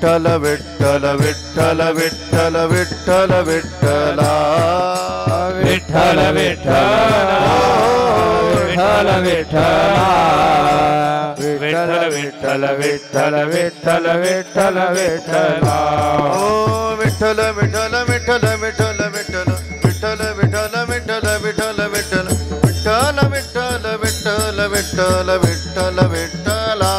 विठ्ठल विठ्ठल विठ्ठल विठ्ठल विठ्ठल विठ्ठला विठ्ठल विठ्ठल विठ्ठल विठ्ठल विठ्ठल विठ्ठल विठ्ठल विठ्ठल विठ्ठला ओ विठ्ठल विठ्ठल विठ्ठल विठ्ठल विठ्ठल विठ्ठल विठ्ठल विठ्ठल विठ्ठल विठ्ठल विठ्ठल विठ्ठल विठ्ठल विठ्ठल विठ्ठल विठ्ठला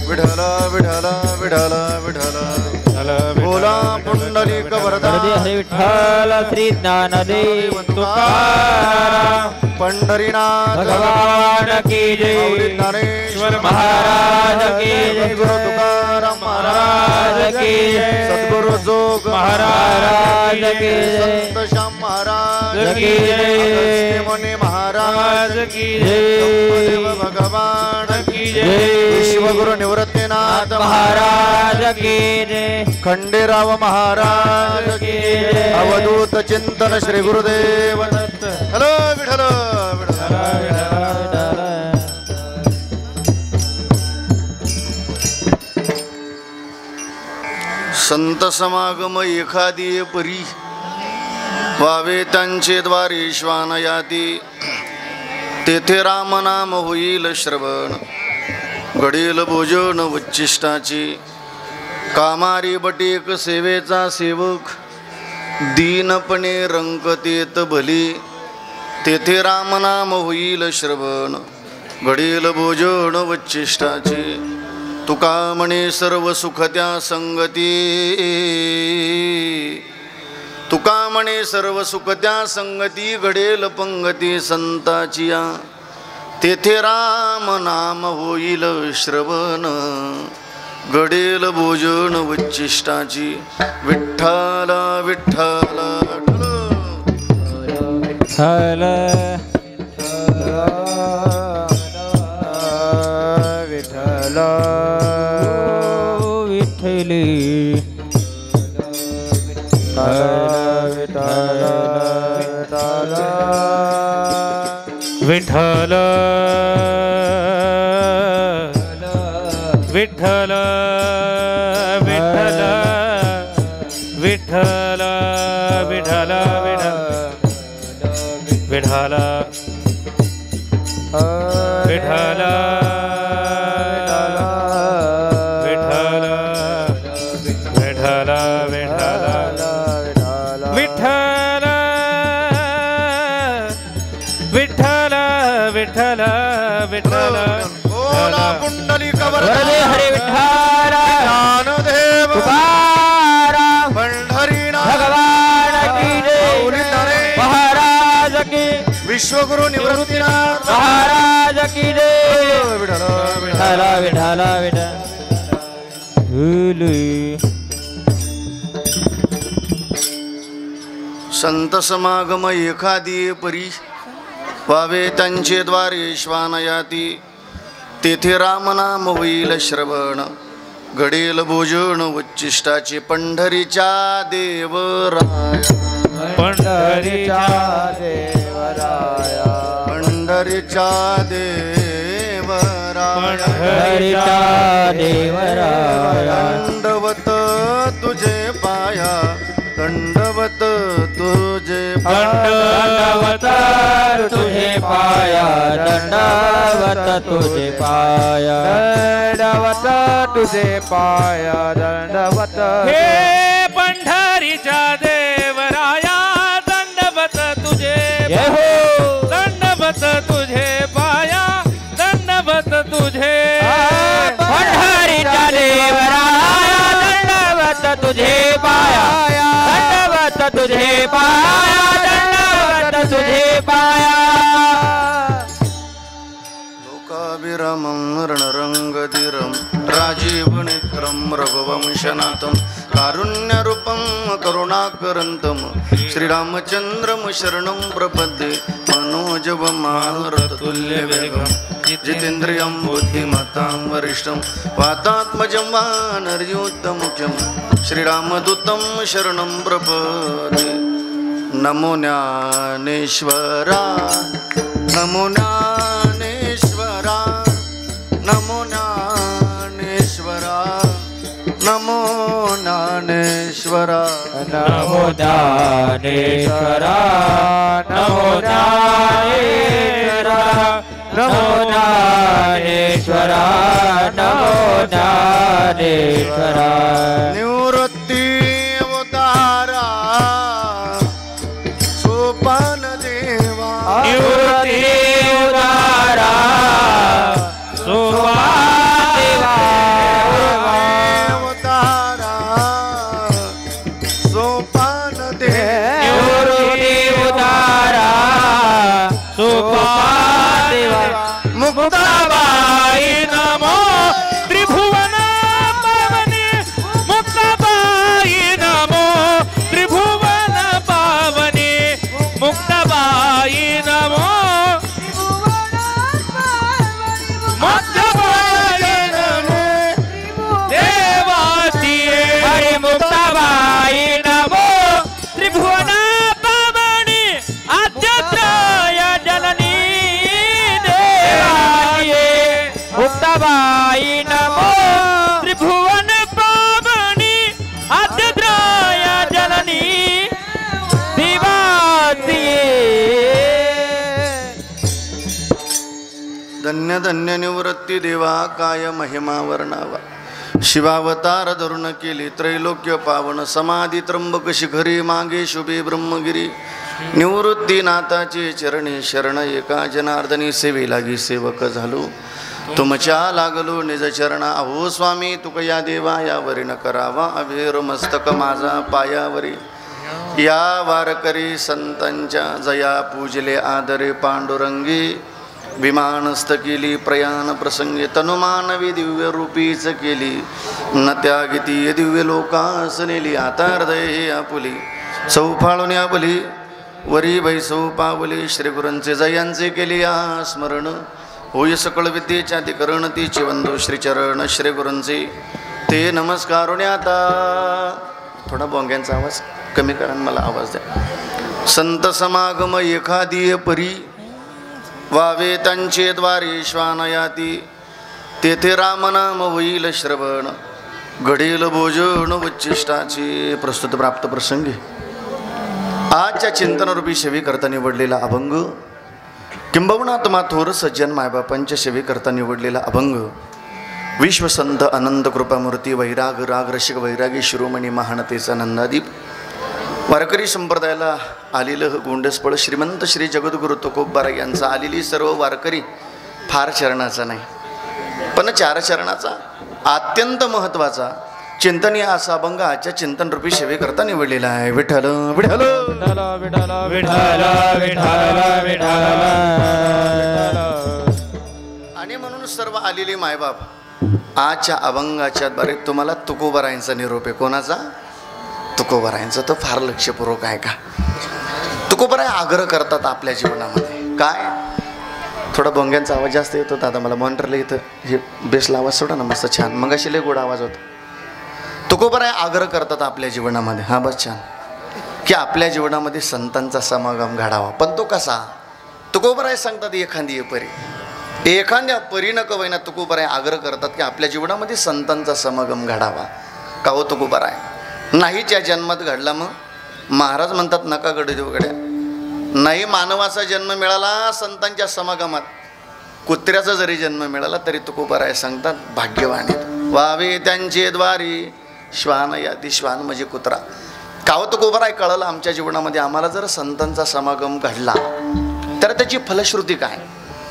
विठ्ठला विठ्ठला विठ्ठला विठ्ठला बोला पुंडलिक वरदा हरे विठ्ठल श्री ज्ञानदेव तुकाराम पंढरीनाथ भगवान की जय ज्ञानेश्वर महाराज की जय गुरु तुकाराम महाराज की जय सद्गुरु जोग महाराज की जय संत श्याम महाराज की जय मुनि महाराज की जय देव भगवान की जय विश्वगुरु निवृत्तीनाथ महाराज की जय खंडेराव महाराज की जय अवधूत चिंतन श्री गुरुदेव हॅलो विठ्ठल संत समागम एखादी परी व्हावे त्यांचे द्वारे श्वान याती तेथे रामनाम होईल श्रवण घडेल भोजन उच्चिष्टाची कामारी बटेक सेवेचा सेवक दीनपणे रंकतेत भली तेथे रामनाम होईल श्रवण घडेल भोजन उच्चिष्टाची तुका म्हणे सर्व सुख त्या संगती तुका म्हणे सर्व सुख त्या संगती घडेल पंगती संताचिया तेथे राम नाम होईल श्रवण घडेल भोजन उच्चिष्टाची विठ्ठल विठ्ठल विठ्ठल विठ्ठल विठ्ठली विठ्ठल विठ्ठल विठ्ठल विठ्ठल विठ्ठल विठ्ठल विठ्ठल विठ्ठल विठ्ठल बोला पुंडलिक वरदे हरे विठ्ठल ज्ञानदेव तुकाराम पंढरीनाथ भगवान की जय महाराज की विश्वगुरु निवृत्तीनाथ महाराज की जय विठ्ठल विठ्ठल विठ्ठल विठ्ठल संत समागम एखादी परी व्हावे त्यांचे द्वारे श्वान याती तेथे रामनाम होईल श्रवण घडेल भोजन उच्चिष्टाचे पंढरीच्या देवराया पंढरीच्या देवराया पंढरीच्या देवराया पंढरीच्या देवराया दंडवत तुझे पाया दंडवत तुझे दंडवत तुझे पाया दंडवत तुझे पाया दंडवत तुझे पाया दंडवत हे पंढरीच्या देवराया दंडवत तुझे हो दंडवत तुझे पाया दंडवत तुझे पंढरीच्या देवराया दंडवत तुझे पाया दंडवत तुझे पाया दंडवत तुझे पाया लोकाभिरामं रणरंगधीरं राजीवनेत्रं रघुवंशनाथं कारुण्यरूपं करुणाकरन्तं श्रीरामचन्द्रं शरणं प्रपद्ये मनोजवमारुततुल्यवेगं जितेन्द्रियं बुद्धिमतां वरिष्ठं वातात्मजं वानरयूथमुख्यं श्रीरामदूतं शरणं प्रपद्ये नमो ज्ञानेश्वरा नमो ज्ञानेश्वरा नमो ज्ञानेश्वरा नमो ज्ञानेश्वरा नमो ज्ञानेश्वरा नमो ज्ञानेश्वरा नमो ज्ञानेश्वरा नमो ज्ञानेश्वरा निवृत्ती अवतारा सोपान देवा निवृत्ती उदारा सोपान देवा अवतारा सोपान देवा निवृत्ती उदारा सोपान देवा मुक्ताबाई नमो त्रिभुवन पावनी मुक्ताबाई नमो त्रिभुवन पावनी मुक्ताबाई नमो मुक्ताबाई नमो देवाची हरी मुक्ताबाई नमो त्रिभुवन पावनी आद्यत्रय जननी मुक्ताबाई नमो त्रिभुवन पावनी आद्यत्रय जननी दिवासी धन्य धन्य निवृत्ती देवा काय महिमा वर्णावा शिवावतार धरून केली त्रैलोक्य पावन समाधी त्र्यंबक शिखरी मागे शुभे ब्रह्मगिरी निवृत्ती नाथाची चरणी शरण एका जनार्दनी सेवे लागी सेवक झालो तुमच्या लागलो निज चरणा अहो स्वामी तुकया देवा यावरी न करावा अभेर मस्तक माझा पायावरी या वारकरी संतांच्या जया पूजले आदरे पांडुरंगी विमानस्थ केली प्रयाण प्रसंगी तनुमानवी दिव्य रूपीच केली न त्यागिती दिव्य लोकास नेली आता हृदय हे आपुली सौफाळून आपुली वरी बैसौ पावली श्रीगुरूंचे जयांचे केली आ स्मरण होय सकळ विद्येच्या अधिकरण तिचे वंदो श्रीचरण श्रीगुरूंचे ते नमस्कारुणे आता थोडा बोंग्यांचा आवाज कमी करा मला आवाज द्या संत समागम एखादी परी वावे त्यांचे द्वारे श्वानयाती तेथे रामनाम होईल श्रवण घडील भोजन उच्चिष्टाची प्रस्तुत प्राप्त प्रसंगी आजच्या चिंतनरूपी सेवी करता निवडलेला अभंग किंबहुना तुम्हा थोर सज्जन मायबापांच्या सेवे करता निवडलेला अभंग विश्वसंत अनंत कृपामूर्ती वैराग राग रसिक वैरागी शिरोमणी महानतेचा नंदादीप वारकरी संप्रदायाला आलेलं गोंडसपळ श्रीमंत श्री जगद्गुरु तुकोबारा यांचा आलेली सर्व वारकरी फार चरणाचा नाही पण चार चरणाचा अत्यंत महत्त्वाचा चिंतनीय असा अभंग आजच्या चिंतनरूपी सेवे करता निवडलेला आहे विठ्ठल विठ्ठल विठ्ठल विठ्ठल विठ्ठल विठ्ठल आणि म्हणून सर्व आलेले मायबाप आजच्या अभंगाच्या द्वारे तुम्हाला तुकोबारायांचा निरोप आहे कोणाचा तुकोबारायांचा तो फार लक्षपूर्वक आहे का तुकोबाराय आग्रह करतात आपल्या जीवनामध्ये काय थोडा भोंग्यांचा आवाज जास्त येत होता आता मला मॉनिटरला इथं हे बेसला आवाज सोडा ना मस्त छान मग अशी लय गोड आवाज होता तुकोबाराय आग्रह करतात आपल्या जीवनामध्ये हा बस छान की आपल्या जीवनामध्ये संतांचा समागम घडावा पण तो कसा तुकोबाराय सांगतात एखादी परी एखाद्या परीनं कवयना तुकोबाराय आग्रह करतात की आपल्या जीवनामध्ये संतांचा समागम घडावा का हो तुकोबाराय नाही त्या जन्मात घडला मग महाराज म्हणतात नका गड देऊ गड्या नाही मानवाचा जन्म मिळाला संतांच्या समागमात कुत्र्याचा जरी जन्म मिळाला तरी तुकोबाराय सांगतात भाग्यवान आहेत वावे त्यांचे द्वारी श्वान यादी श्वान म्हणजे कुत्रा काव तुकोबाराय कळलं आमच्या जीवनामध्ये आम्हाला जर संतांचा समागम घडला तर त्याची फलश्रुती काय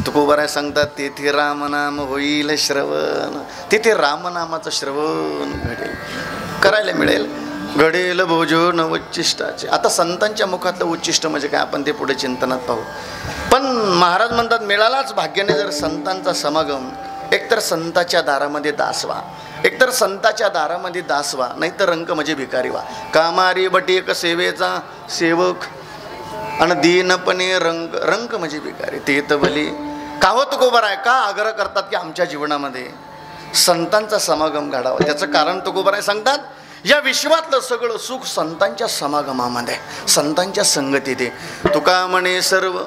तुकोबाराय सांगतात तेथे रामनाम होईल श्रवण तिथे रामनामाचं श्रवण घडेल करायला मिळेल घडेल भोजन उच्चिष्टाचे आता संतांच्या मुखातलं उच्चिष्ट म्हणजे काय आपण ते पुढे चिंतनात पाहू पण महाराज म्हणतात मिळालाच भाग्याने जर संतांचा समागम एकतर संताच्या दारामध्ये दास व्हा एकतर संताच्या दारामध्ये दास व्हा नाहीतर रंक म्हणजे भिकारी व्हा कामारी बटीक सेवेचा सेवक आणि दीनपणे रंक म्हणजे भिकारी ते तर भली का हो तुकोबाराय का आग्रह करतात की आमच्या जीवनामध्ये संतांचा समागम घडावा त्याचं कारण तुकोबाराय सांगतात या विश्वातलं सगळं सुख संतांच्या समागमामध्ये संतांच्या संगतीत आहे तुका म्हणे सर्व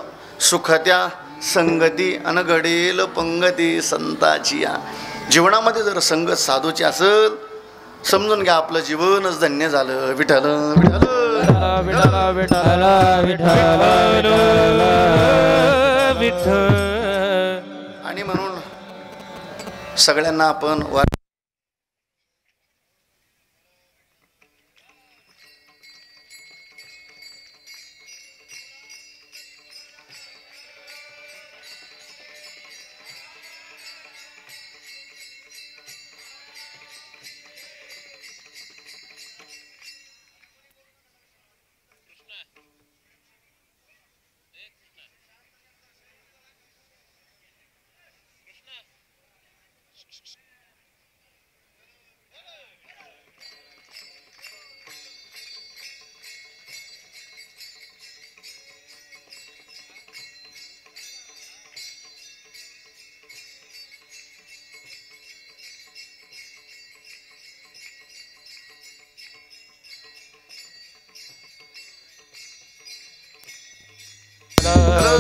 सुख त्या संगती अन घडेल पंगती संताची या जीवनामध्ये जर संगत साधूची असेल समजून घ्या आपलं जीवनच धन्य झालं. विठ्ठल विठ्ठल विठ्ठल विठ्ठल विठ्ठल विठ्ठल. आणि म्हणून सगळ्यांना आपण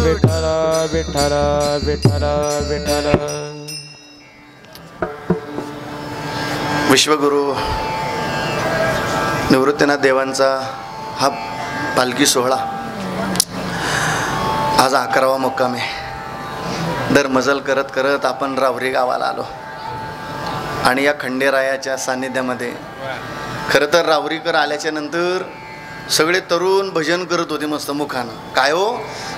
विठ्ठल विठ्ठल विठ्ठल विठ्ठल. विश्वगुरु निवृत्तीनाथ देवांचा हा पालखी सोहळा आज 11वा मुक्काम आहे. दर मजल करत करत आपण रावरी गावाला आलो आणि या खंडेरायाच्या सान्निध्यामध्ये. खरं तर रावरीकर आल्याच्या नंतर सगळे तरुण भजन करत होते मस्त मुखानं. काय हो,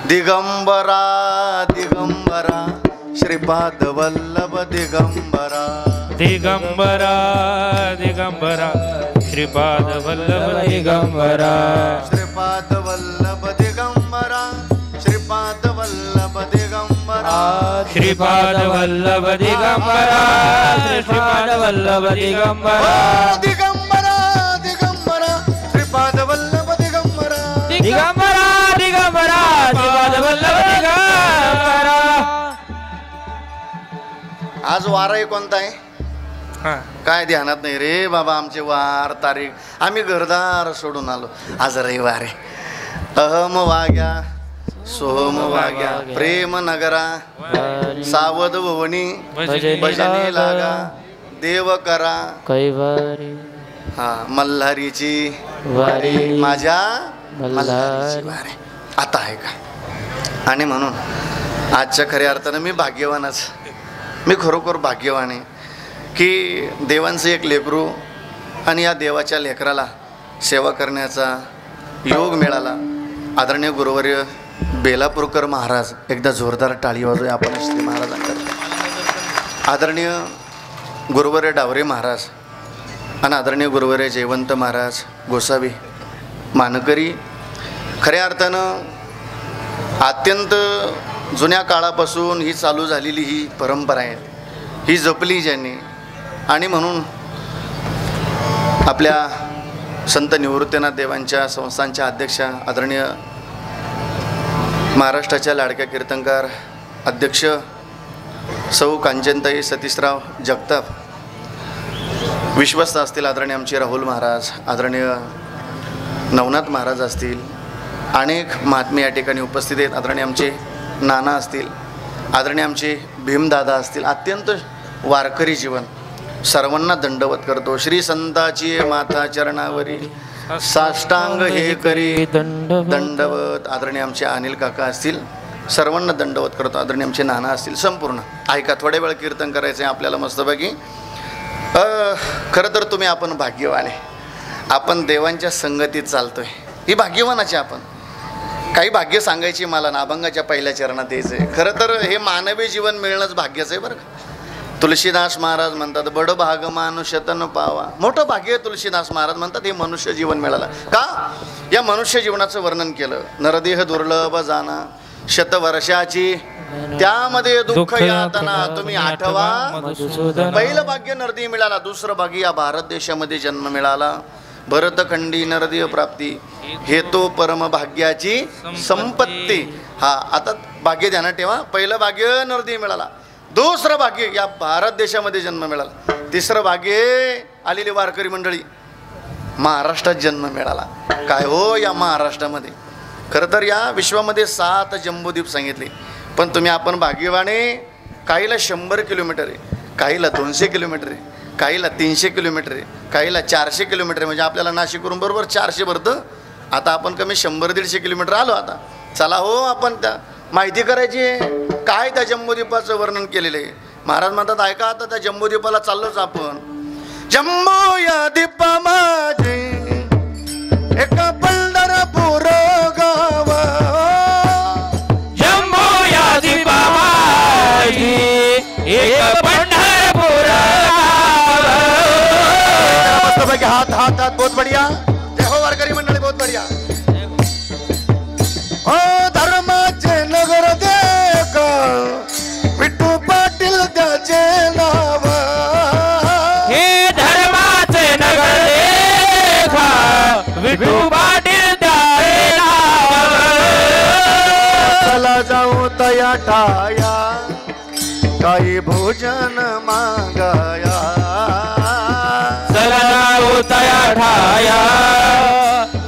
दिगंबरा दिगंबरा श्रीपाद वल्लभ दिगंबरा, दिगंबरा दिगंबरा श्रीपाद वल्लभ दिगंबरा, श्रीपाद वल्लभ दिगंबरा, श्रीपाद वल्लभ दिगंबरा, श्रीपाद वल्लभ दिगंबरा, श्रीपाद वल्लभ दिगंबरा, दिगंबरा दिगंबरा श्रीपाद वल्लभ दिगंबरा, दिगंबरा दिगंबरा श्रीपाद वल्लभ दिगंबरा. आज वार आहे कोणता आहे काय ध्यानात नाही रे बाबा. आमचे वार तारीख आम्ही घरदार सोडून आलो. आज रविवार आहे. अहम वाग्या सोहम वाग्या प्रेम नगरा सावध भवनी भजनी लागा देव करा कैवारी हा मल्हारीची वारी माझ्या मल्हारीची वारी. आता आहे का. आणि म्हणून आजच्या खऱ्या अर्थानं मी भाग्यवानच. मी खरोखर भाग्यवान आहे की देवांचं एक लेकरू आणि या देवाच्या लेकराला सेवा करण्याचा योग मिळाला. आदरणीय गुरुवर्य बेलापूरकर महाराज, एकदा जोरदार टाळी वाजूया आपण श्री महाराजांकडे. आदरणीय गुरुवर्य डावरे महाराज आणि आदरणीय गुरुवर्य जयवंत महाराज गोसावी मानकरी. खऱ्या अर्थानं अत्यंत जुन्या काळापासून ही चालू झालेली ही परंपरा आहे, ही जपली ज्यांनी. आणि म्हणून आपल्या संत निवृत्तीनाथ देवांच्या संस्थांच्या अध्यक्षा आदरणीय महाराष्ट्राच्या लाडक्या कीर्तनकार अध्यक्ष सौ कांचनताई सतीशराव जगताप, विश्वस्त असतील आदरणीय आमचे राहुल महाराज, आदरणीय नवनाथ महाराज असतील, अनेक महात्मे या ठिकाणी उपस्थित आहेत. आदरणीय आमचे नाना असतील, आदरणीय आमचे भीमदादा असतील. अत्यंत वारकरी जीवन. सर्वांना दंडवत करतो. श्री संताची माता चरणावरी साष्टांग हे करी दंडवत. आदरणीय आमचे अनिल काका असतील, सर्वांना दंडवत करतो. आदरणीय आमचे नाना असतील. संपूर्ण ऐका, थोड्या वेळ कीर्तन करायचं आहे आपल्याला मस्तपैकी. खरं तर तुम्ही आपण भाग्यवान आहे. आपण देवांच्या संगतीत चालतोय, ही भाग्यवानाची आपण. काही भाग्य सांगायची मला ना, अभंगाच्या पहिल्या चरणात यायचं आहे. खरं तर हे मानवी जीवन मिळणंच भाग्याचं आहे बरं का. तुलसीदास महाराज म्हणतात बड भाग मानुष्यतन पावा. मोठं भाग्य तुलसीदास महाराज म्हणतात हे मनुष्य जीवन मिळालं. का या मनुष्य जीवनाचं वर्णन केलं. नरदेह दुर्लभ जाना शतवर्षाची त्यामध्ये दुःख यातना तुम्ही आठवा. पहिलं भाग्य नरदेह मिळाला. दुसरं भाग्य या भारत देशामध्ये जन्म मिळाला. भरतखंडी नरदेह प्राप्ती हेतो परम भाग्याची संपत्ती. हा आता भाग्य ध्यानात ठेवा. पहिलं भाग्य नरदेह मिळाला. दुसरं भाग्य या भारत देशामध्ये जन्म मिळाला. तिसरं भाग्य आलेली वारकरी मंडळी महाराष्ट्रात जन्म मिळाला. काय हो या महाराष्ट्रामध्ये. खरं तर या विश्वामध्ये 7 जम्बूद्वीप सांगितले, पण तुम्ही आपण भाग्यवाने. काहीला 100 किलोमीटर आहे, काहीला 200 किलोमीटर आहे, काहीला 300 किलोमीटर आहे, काहीला 400 किलोमीटर आहे. म्हणजे आपल्याला नाशिकवरून बरोबर 400 भरतं. आता आपण कमी 100-150 किलोमीटर आलो. आता चला हो, आपण त्या माहिती करायची आहे काय त्या जम्बूद्वीपाचं वर्णन केलेलं आहे. महाराज म्हणतात ऐका, आता त्या जम्बूद्वीपाला चाललोच आपण. जम्बू या दीपा माझे एक पंढरपूर गाव, जम्बू या दीपा माझी एक पंढरपूर गाव. मस्तपैकी हात हात हात. बहुत बढ़िया. जय हो वारकरी मंडळी, बहुत बढ़िया. ओ धर्माचे नगर देख विठू पाटील त्याचे नाव, हे धर्माचे नगर देखा विठू पाटील त्याचे नाव. चला जाऊ तया ठाया काही भोजन मागाया, चला जाऊ तया ठाया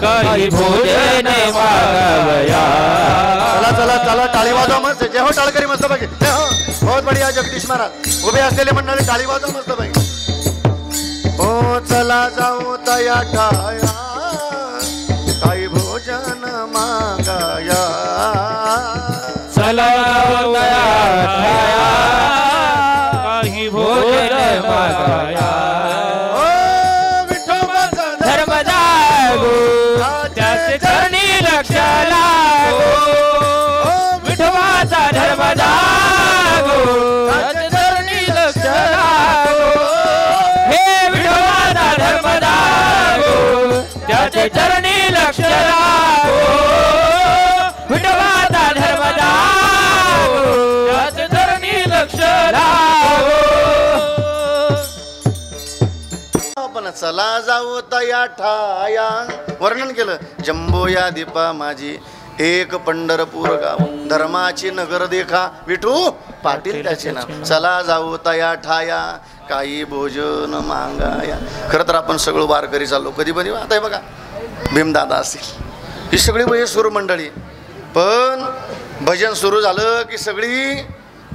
काही भोजन मागावया. चला चला चला टाळी वाजवा मस्त. जय हो टाळकरी मस्त पाहिजे. जय हो. बहुत बढिया जगदीश महाराज. उभे असलेले मंडळी टाळी वाजवा मस्त पाहिजे. ओ चला जाऊ तया ठाया काही भोजन मागाया, चला जाऊ तया ठाया काही भोजन मागाया. धर्म जागो त्याचे चरणी लक्ष लागो, विठोबाचा धर्म जागो त्याचे चरणी लक्ष लागो. हे विठोबाचा धर्म जागो त्याचे चरणी लक्ष लागो, विठोबाचा धर्म जागो त्याचे चरणी लक्ष लागो. आपण चला जाऊ तया ठाया वर्णन केलं. जम्बो या दीपा माझी एक पंढरपूर गाव, धर्माची नगर देखा विठू पाटील त्याचे नाव. चला जाऊ तया ठाया काही भोजन मागाया. खरं तर आपण सगळं वारकरी चाललो कधी पण. आता हे बघा भीमदादा असतील, ही सगळी म्हणजे सूर मंडळी. पण भजन सुरू झालं की सगळी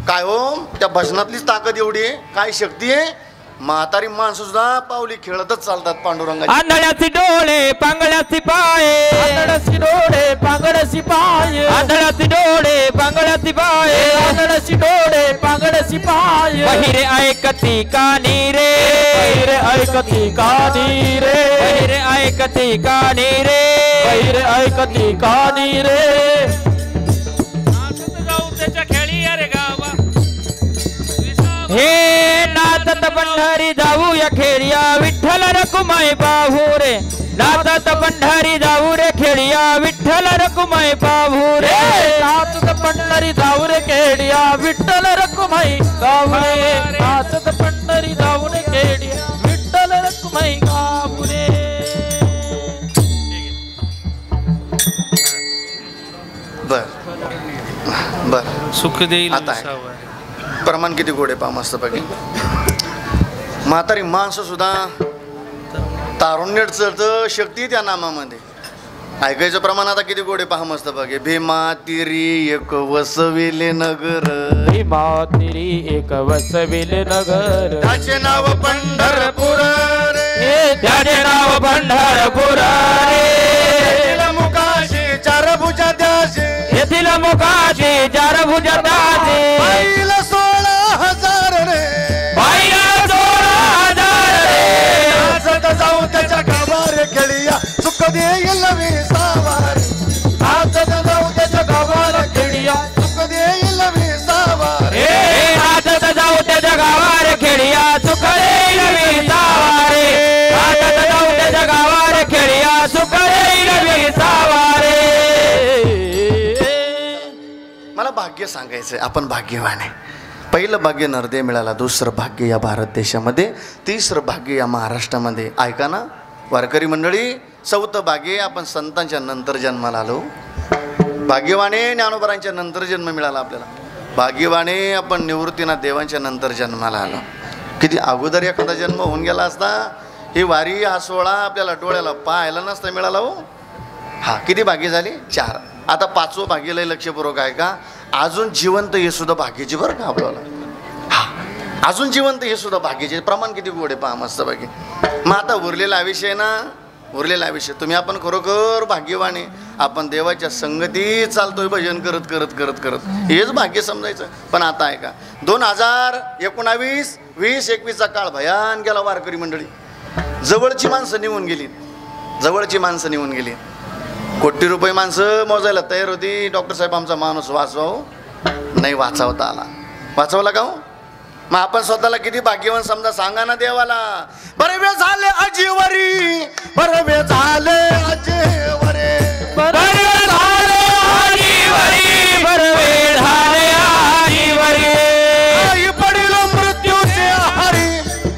काय हो, त्या भजनातलीच ताकद एवढी आहे, काय शक्ती आहे. म्हातारी माणसं सुद्धा पावली खेळतच चालतात पांडुरंगाची. आंधळ्याचे डोळे पांगळ्याचे पाय, आंधळ्याचे डोळे पांगळ्याचे पाय, आंधळ्याचे डोळे पांगळ्याचे पाय, आंधळ्याचे डोळे पांगळ्याचे पाय. बहिरे ऐकती कानी रे, बहिरे ऐकती कानी रे, बहिरे ऐकती कानी रे, बहिरे ऐकती कानी रे. जाऊ त्याच्या खेळी अरे गावा, हे नाचत पंढरी जाऊ या खेळिया विठ्ठल रकुमाई पाहू रे. नाचत पंढरी जाऊ रे खेळिया विठ्ठल रकुमाई पाहू रे. नाचत पंढरी जाऊ रे खेळिया विठ्ठल रकुमाई गाऊ रे. नाचत पंढरी जाऊ रे खेळिया विठ्ठल रकुमाई गाऊ रे. बर बर सुख देईल आता आहे. प्रमाण किती गोडे पहा मस्त पैकी. म्हातारी माणसं सुद्धा तारुण्यट चढतं शक्ती त्या नामामध्ये. ऐकायचं प्रमाण आता किती गोडे पहा मस्त बघे. भीमा तिरी एक वसविले नगर, भीमा तिरी एक वसविले नगर, त्याचे नाव पंढरपूर रे, त्याचे नाव पंढरपूर रे. येथील मुखाशी चार भुजा त्याचे, येथील मुखाशी चार भुजा त्याचे. बाईला 16,000 रे, बाईला 16,000 रे. नाचत जाऊ त्याच्या गावार खेळिया सुख देईल विसावार. नाचत जाऊ त्याच्या गावार खेळिया सुख देईल विसावार. हे नाचत जाऊ त्याच्या गावार खेळिया सुख देईल विसावारे. नाचत जाऊ त्याच्या गावार खेळिया सुख देईल विसावारे. मला भाग्य सांगायचंय, आपण भाग्यवान आहे. पहिलं भाग्य नरदे मिळाला, दुसरं भाग्य या भारत देशामध्ये, तिसरं भाग्य या महाराष्ट्रामध्ये. ऐका ना वारकरी मंडळी, चौथं भाग्य आपण संतांच्या नंतर जन्माला आलो. भाग्यवाने ज्ञानोबरांच्या नंतर जन्म मिळाला आपल्याला. भाग्यवाने आपण निवृत्तीनाथ देवांच्या नंतर जन्माला आलो. किती अगोदर एखादा जन्म होऊन गेला असता ही वारी हा सोहळा आपल्याला डोळ्याला पाहायला नसता मिळाला हो. हा किती भाग्य झाली? 4. आता 5वं भाग्य लय लक्षपूर्वक आहे का, अजून जिवंत हे सुद्धा भाग्याची बरं का आपल्याला. हा अजून जिवंत हे सुद्धा भाग्याचे प्रमाण किती गोड आहे पहा मस्त बाकी. मग आता उरलेला आयुष्य आहे ना, उरलेला आयुष्य तुम्ही आपण खरोखर भाग्यवान आहे. आपण देवाच्या संगतीत चालतोय भजन करत करत करत करत, हेच भाग्य समजायचं. पण आता आहे का 2019, 20, 21चा काळ भयान गेला वारकरी मंडळी. जवळची माणसं निघून गेली, जवळची माणसं निघून गेली. कोटी रुपये माणसं मोजायला तयार होती. डॉक्टर साहेब आमचा माणूस वाचवाव, नाही वाचवता आला. वाचवला का हो? मग आपण स्वतःला किती भाग्यवान समजा, सांगा ना देवाला. बरवे झाले अजीवरी, बरवे झाले अजीवरे, बरवे झाले आजीवरी, बरवे झाले आजीवरी. नाही पडिलो मृत्यूचे आहारी,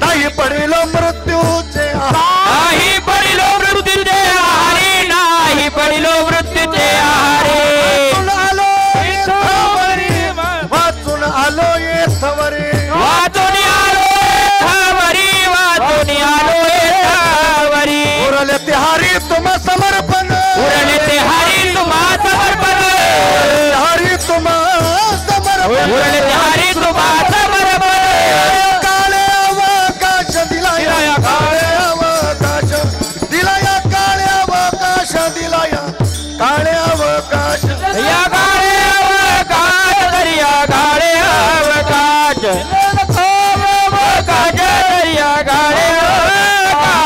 नाही पडिलो मृत्यूचे आहारी, नाही पडिलो मृत्यूचे आहारी, नाही पडिलो मृत्यूचे आहारी. वाचून आलो येथवरी, वाचून आलो येथवरी, वाचून आलो येथवरी. उरले ते हरी तुम समर्पण, उरले ते हरी तुम्हा समर्पण, हरी तुम समर्पण, उरले ते हरी तुम्हा समर्पण. काळे अवकाश दिलाया, काळे अवकाश दिलाया, काळे अवकाश दिलाया, काळे अवकाश. या काळे अवकाश, दर्या काळे अवकाश, अवकाश दर्या काळे अवकाश.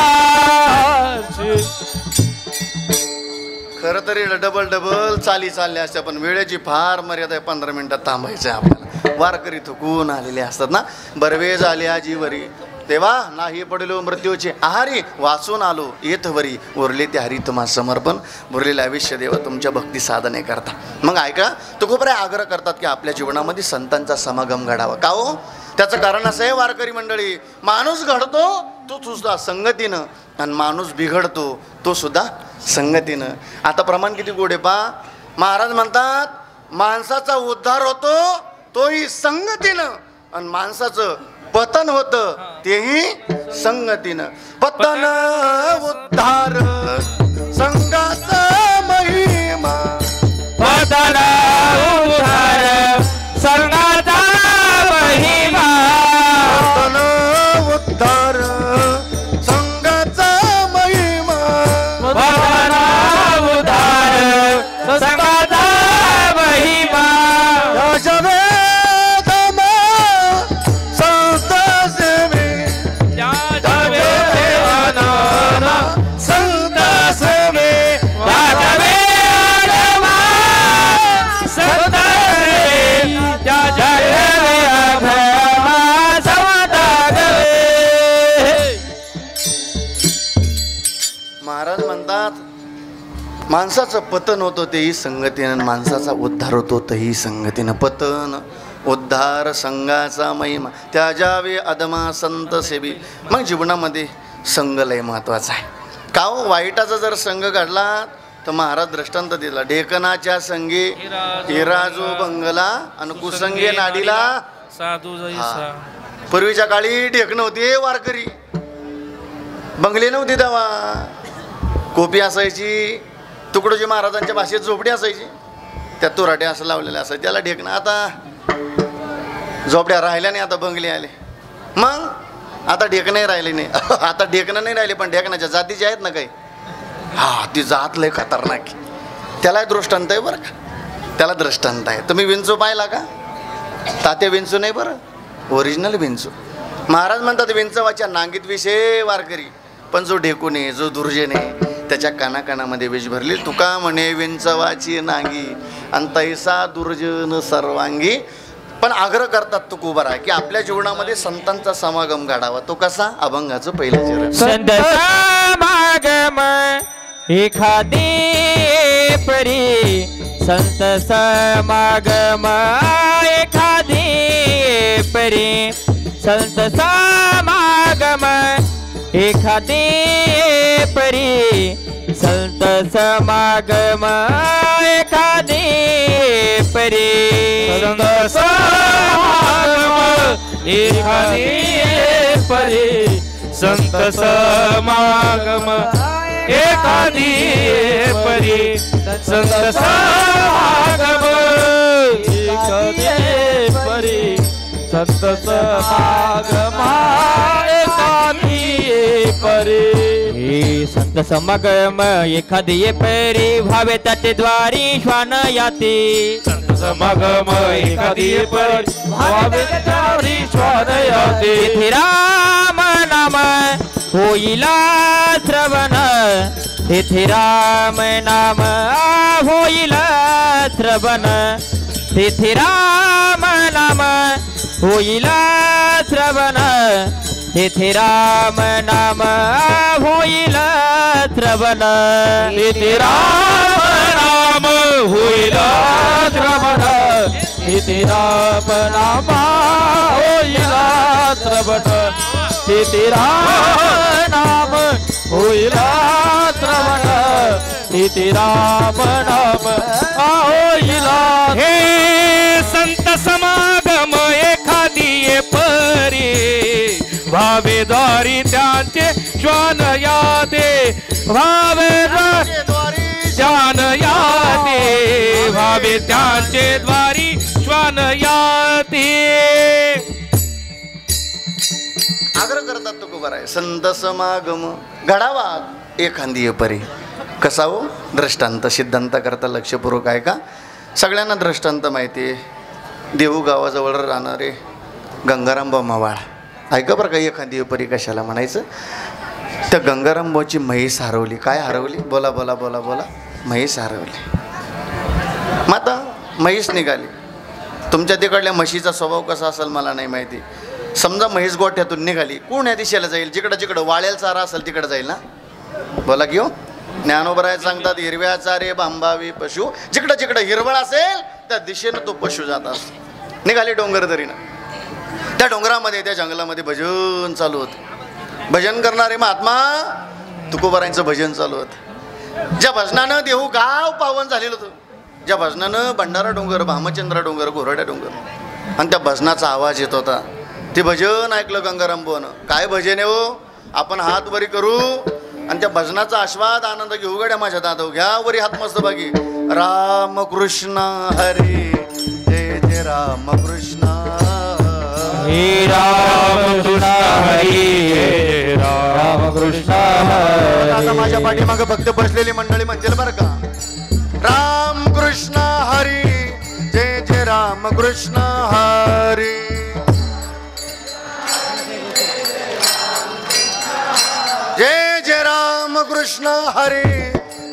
खरं तरी डबल डबल चालल्या असत्या, पण वेळेची फार मर्यादा आहे. 15 मिनिटात थांबायचं आहे आपल्याला. वारकरी थकून आलेले असतात ना. बरवे झाले आजीवरी, तेव्हा नाही पडलो मृत्यूचे आहारी, वाचून आलो येथवरी, उरले ते हरी तुम्हा समर्पण. उरलेले आयुष्य देवा तुमच्या भक्ती साधने करता. मग ऐका, तुकोबराय आग्रह करतात की आपल्या जीवनामध्ये संतांचा समागम घडावा. का हो? त्याचं कारण असं आहे वारकरी मंडळी, माणूस घडतो तो सुद्धा संगतीनं, आणि माणूस बिघडतो तो सुद्धा संगतीनं. आता प्रमाण किती गोड आहे पा. महाराज म्हणतात माणसाचा उद्धार होतो तोही संगतीनं, आणि माणसाचं पतन होतं तेही संगतीनं. पतन उद्धार संगाचा महिमा, पतन उद्धार संगाचा महिमा, पतन उद्धार संगाचा महिमा, पतन उद्धार संगाचा महिमा. महाराज म्हणतात माणसाचं पतन होतं तेही संगतीनं, माणसाचा उद्धार होतो तेही संगतीनं. पतन उद्धार संघाचा महिमा, त्याजावे अदमा संत सेवी. मग जीवनामध्ये संघ लय महत्वाचा आहे. का हो? वाईटाचा जर संघ घडला तर महाराज दृष्टांत दिला. ढेकणाच्या संगे हिराजो बंगला, आणि कुसंगे नाडीला साधू जैसा. पूर्वीच्या काळी ढेकणं होती वारकरी, बंगले नव्हती तेव्हा. कोपी असायची, तुकडोजी महाराजांच्या भाषेत झोपडी असायची, त्या तुराट्या असं लावलेल्या असायच्या, त्याला ढेकणं. आता झोपड्या राहिल्या नाही, आता बंगले आले. मग आता ढेकणंही राहिले नाही. आता ढेकणं नाही राहिले, पण ढेकणाच्या जातीचे आहेत ना काही. हा, ती जात लय खतरनाक. त्याला दृष्टांत आहे बरं का, त्याला दृष्टांत आहे. तुम्ही विंचू पाहिला का? तात्या विंचू नाही बरं, ओरिजिनल विंचू. महाराज म्हणतात विंचवाच्या नांगीत विषय वारकरी, पण जो ढेकून आहे, जो दुर्जन आहे, त्याच्या कानाकानामध्ये विष भरली. तुका म्हणे विंचवाची नांगी, आणि तैसा दुर्जन सर्वांगी. पण आग्रह करतात तुकोबराय की आपल्या जीवनामध्ये संतांचा समागम घडावा. तो कसा? अभंगाचं पहिलं चरण. संत समागम एखादी परी, संत समागम एखादी परी, संत समागम एखादी परी, संत समागम एखादी परी, संत समागम एखादी परी, संत समागम एखादी परी, संत समागम एखादी परी, संत समागमा एकादी परी. हे संत समागम एखादी परी व्हावे त्याचे द्वारी श्वान याती. संत समागम एकादी परी व्हावे त्याची श्वान याती. तिथे राम नाम होईला श्रवण. तिथे राम नाम होईला श्रवण. तिथे राम नाम होईला श्रवण. तिथे राम नाम होईल श्रवण. तिथे राम नाम होईल श्रवण. तिथे राम नाम होईल श्रवण. तिथे राम नाम होईल श्रवण. तिथे राम नाम होईल. हे संत समागम एखादी परी भावे द्वारी त्यांचे श्वान याते. भावे श्वान याते. भावे त्यांचे द्वारी श्वान याते. आग्रह करतात तुकोबाराय संत समागम घडावा एखादी परी. कसा हो दृष्टांत सिद्धांत करता लक्षपूर्वक आहे का. सगळ्यांना दृष्टांत माहिती आहे. देहू गावाजवळ राहणारे गंगारामभाऊ मावाळ ऐका बरं का. एखादी परी कशाला म्हणायचं. त्या गंगारामभाऊची म्हैस हरवली. काय हरवली. बोला बोला बोला बोला. म्हैस हरवली. मग आता म्हैस निघाली. तुमच्या तिकडल्या म्हशीचा स्वभाव कसा असेल मला नाही माहिती. समजा म्हैस गोठ्यातून निघाली कोण या दिशेला जाईल. जिकडं जिकडं वाळेल चारा असेल तिकडं जाईल ना. बोला की हो. ज्ञानोबराय सांगतात हिरव्या चारे बांबावी पशु. जिकडं जिकडं हिरवळ असेल त्या दिशेनं तो पशु जात असतो. निघाली डोंगरदरीनं. त्या डोंगरामध्ये त्या जंगलामध्ये भजन चालू होतं. भजन करणारे महात्मा तुकोबारायांचं भजन चालू होतं. ज्या भजनानं देहू गाव पावन झालेलं होतं. ज्या भजनानं भंडारा डोंगर भामचंद्र डोंगर घोरड्या डोंगर आणि त्या भजनाचा आवाज येत होता. ते भजन ऐकलं गंगारामभाऊनं. काय भजन आहे हो. आपण हात वरी करू आणि त्या भजनाचा आस्वाद आनंद घेऊ गड्या माझ्या दादा. घ्या वरी हात मस्त बाकी. राम कृष्ण हरी जय जय राम कृष्ण. हे राम कृष्ण हरी राम कृष्ण. आता माझ्या पाठीमाग भक्त बसलेली मंडळी म्हणतील बरं का. राम कृष्ण हरी जय जय राम कृष्ण हरी. जय जय राम कृष्ण हरी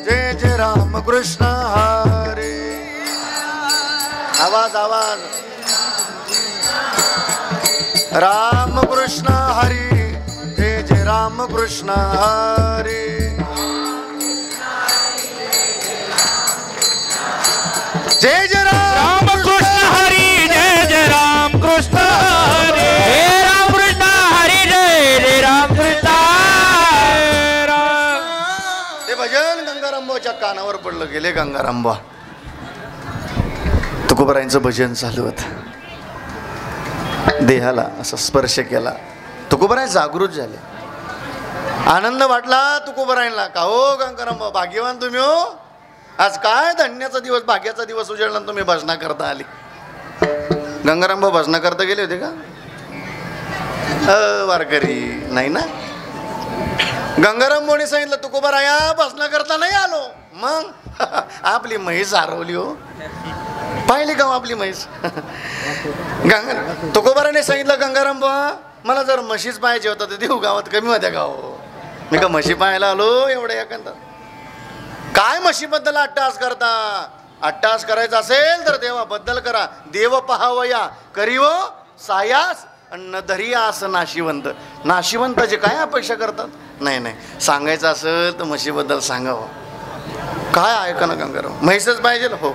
जय जय राम कृष्ण हरी. आवाज आवाज. राम कृष्ण हरी जय जय राम कृष्ण हरी. जय जय राम कृष्ण हरी जय जय राम कृष्ण हरी. हे राम कृष्ण हरी जय जय राम कृष्ण. ते भजन गंगारामभाऊच्या कानावर पडलं. गेले गंगारामभाऊ. तुकोबारायांचं भजन चालू होतं. देहाला असा स्पर्श केला. तुकोबाराय जागृत झाले. आनंद वाटला तुकोबारायांना. का हो गंगारामभाऊ भाग्यवान तुम्ही हो. आज काय धन्याचा दिवस भाग्याचा दिवस उजळला तुम्ही भजना करता आली. गंगारामभाऊ भजना करता गेले होते का. वारकरी नाही ना. गंगारामभाऊने सांगितलं तुकोबाराया भजना करता नाही आलो. मग आपली म्हैस हरवली हो. पाहिली का आपली म्हैस. तुकोबाराने सांगितलं गंगारामभाऊ मला जर म्हशीच पाहिजे होता तर देऊ गावात कमी होत्या गाव. मी का म्हशी पाहायला आलो एवढ्या एखादा. काय म्हशीबद्दल अट्टास करता. अट्टास करायचा असेल तर देवाबद्दल करा. देव पहावया करीव सायास अन्न धरिया असं नाशिवंत. नाशिवंताचे काय अपेक्षा करतात. नाही नाही सांगायचं असेल तर म्हशीबद्दल सांगावं. काय ऐका ना गंगाराम. म्हैसच पाहिजे हो.